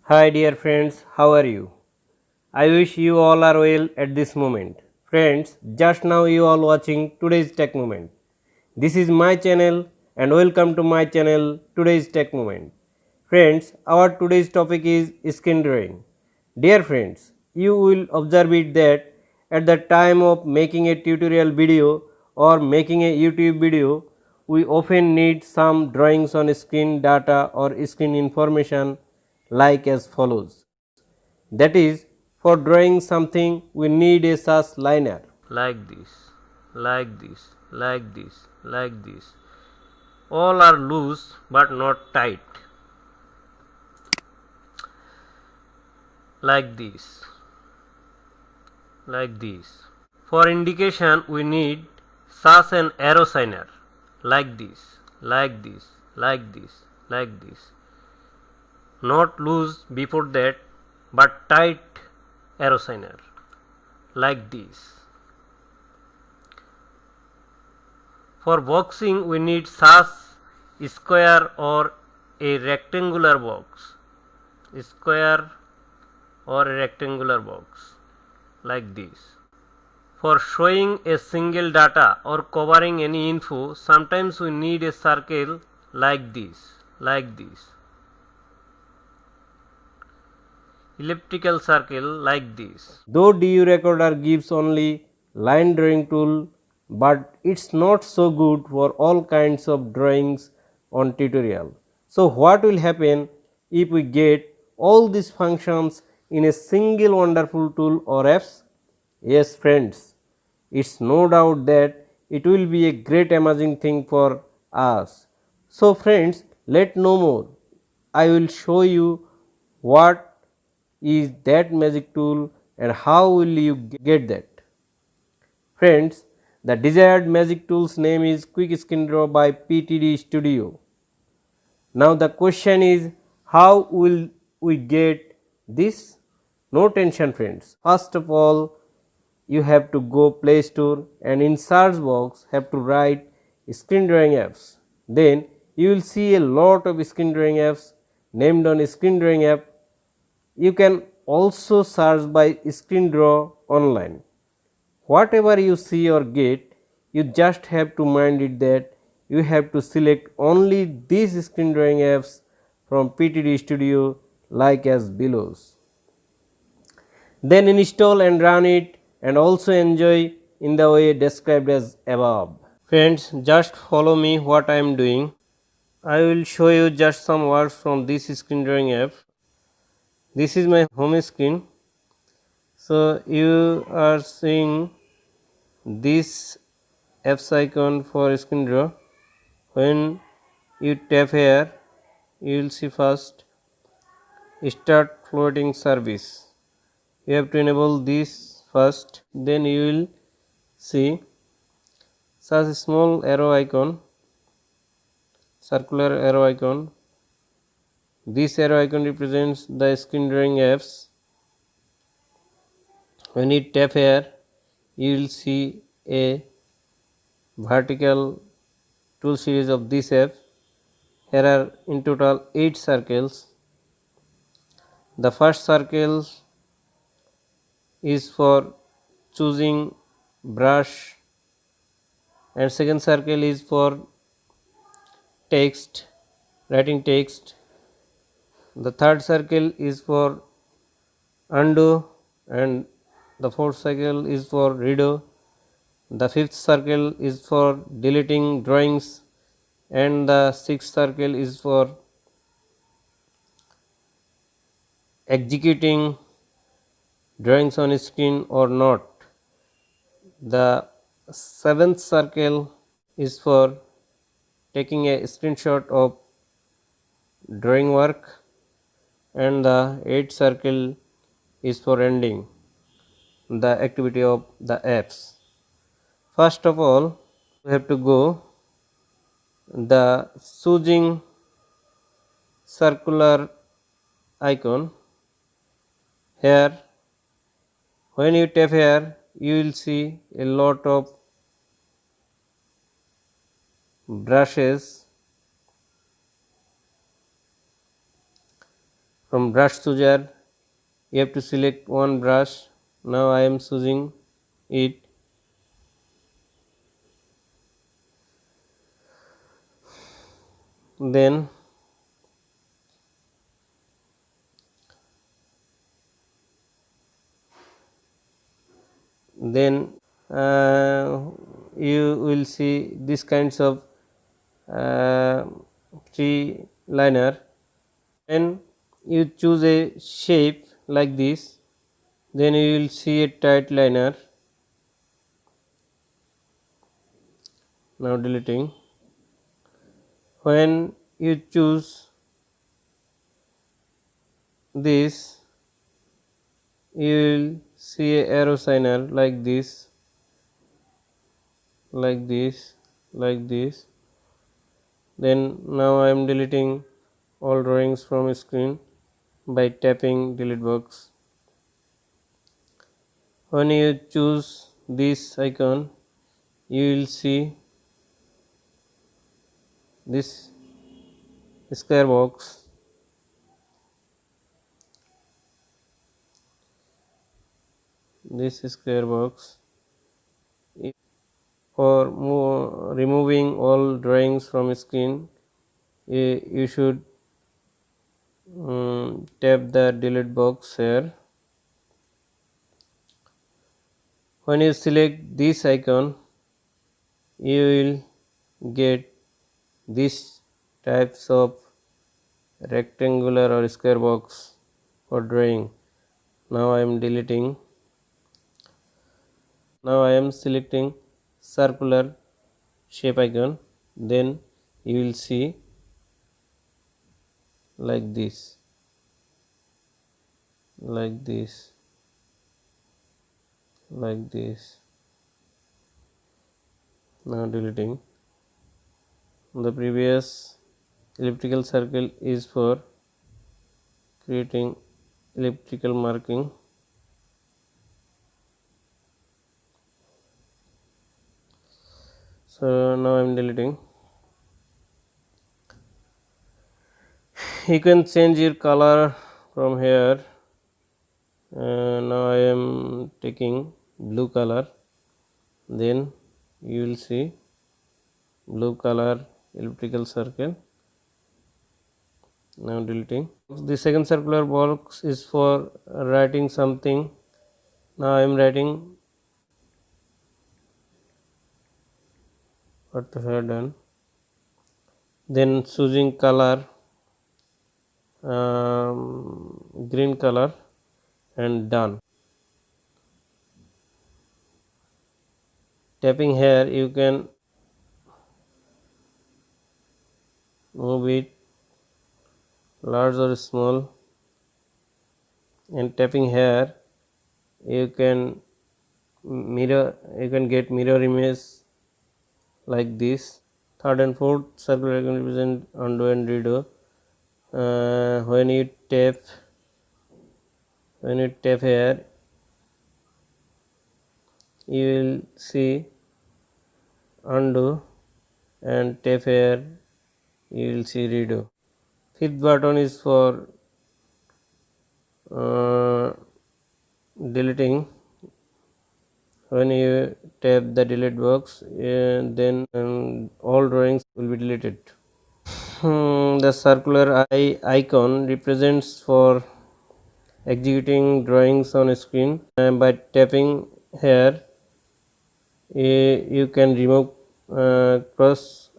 Hi dear friends, how are you? I wish you all are well at this moment. Friends, just now you all watching today's tech moment. This is my channel and welcome to my channel today's tech moment. Friends, our today's topic is screen drawing. Dear friends, you will observe it that at the time of making a tutorial video or making a YouTube video, we often need some drawings on screen data or screen information like as follows. That is, for drawing something we need a such liner like this, like this, like this, like this. All are loose but not tight, like this, like this. For indication we need such an arrow signer like this, like this, like this, like this. Not loose before that but tight arrow signer like this. For boxing we need such square or a rectangular box, square or a rectangular box like this. For showing a single data or covering any info, sometimes we need a circle like this, like this. Elliptical circle like this. Though DU recorder gives only line drawing tool, but it's not so good for all kinds of drawings on tutorial. So what will happen if we get all these functions in a single wonderful tool or apps? Yes friends, it's no doubt that it will be a great amazing thing for us. So friends, let know more. I will show you what is that magic tool and how will you get that. Friends, the desired magic tool's name is Quick Screen Draw by PTD STUDIO. Now the question is, how will we get this? No tension friends. First of all, you have to go Play Store and in search box have to write screen drawing apps. Then you will see a lot of screen drawing apps named on screen drawing app. You can also search by screen draw online. Whatever you see or get, you just have to mind it that you have to select only these screen drawing apps from PTD Studio like as below. Then install and run it and also enjoy in the way described as above. Friends, just follow me what I am doing. I will show you just some words from this screen drawing app. This is my home screen. So you are seeing this apps icon for screen draw. When you tap here, you will see first start floating service. You have to enable this first, then you will see such a small arrow icon, circular arrow icon. This arrow icon represents the screen drawing apps. When you tap here, you will see a vertical tool series of this app. Here are in total 8 circles. The first circle is for choosing brush and second circle is for text, writing text. The third circle is for undo and the fourth circle is for redo. The fifth circle is for deleting drawings and the sixth circle is for executing drawings on screen or not. The seventh circle is for taking a screenshot of drawing work and the eighth circle is for ending the activity of the apps. First of all, we have to go the choosing circular icon. Here when you tap here, you will see a lot of brushes. From brush chooser, you have to select one brush. Now I am choosing it. Then you will see this kinds of uh, tree liner. When you choose a shape like this, then you will see a tight liner. Now deleting. When you choose this, you will see a arrow signer like this, like this, like this. Then now I am deleting all drawings from screen by tapping delete box. When you choose this icon, you will see this square box. This square box. For removing all drawings from screen, you should tap the delete box here. When you select this icon, you will get these types of rectangular or square box for drawing. Now I am deleting. Now I am selecting circular shape icon. Then you will see like this, like this, like this. Now deleting. The previous elliptical circle is for creating elliptical marking. So now I am deleting. You can change your color from here. Now I am taking blue color. Then you will see blue color elliptical circle. Now deleting. The second circular box is for writing something. Now I am writing what I have done. Then choosing color, green color, and done. Tapping here, you can move it large or small, and tapping here you can get mirror image like this. Third and fourth circular can represent undo and redo. When you tap here, you will see undo, and tap here you will see redo. Fifth button is for deleting. When you tap the delete box, then all drawings will be deleted. The circular eye icon represents for executing drawings on a screen. By tapping here, you can remove cross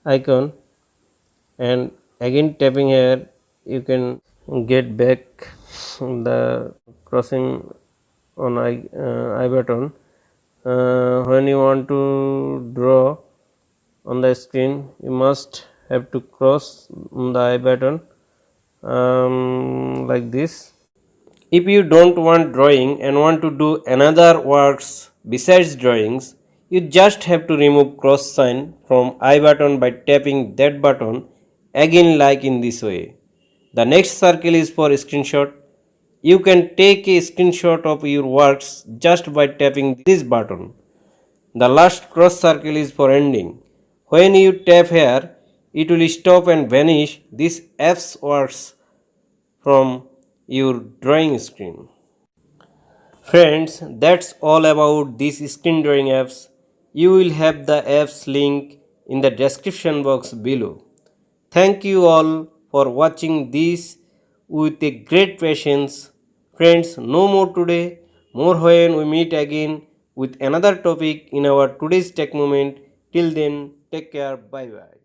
icon, and again tapping here you can get back the crossing on I button. When you want to draw on the screen, you must have to cross the I button like this. If you don't want drawing and want to do another works besides drawings, you just have to remove cross sign from I button by tapping that button again, like in this way. The next circle is for screenshot. You can take a screenshot of your works just by tapping this button. The last cross circle is for ending. When you tap here, it will stop and vanish this apps works from your drawing screen. Friends, that's all about these screen drawing apps. You will have the apps link in the description box below. Thank you all for watching this with a great patience. Friends, no more today, more when we meet again with another topic in our today's tech moment. Till then, take care. Bye bye.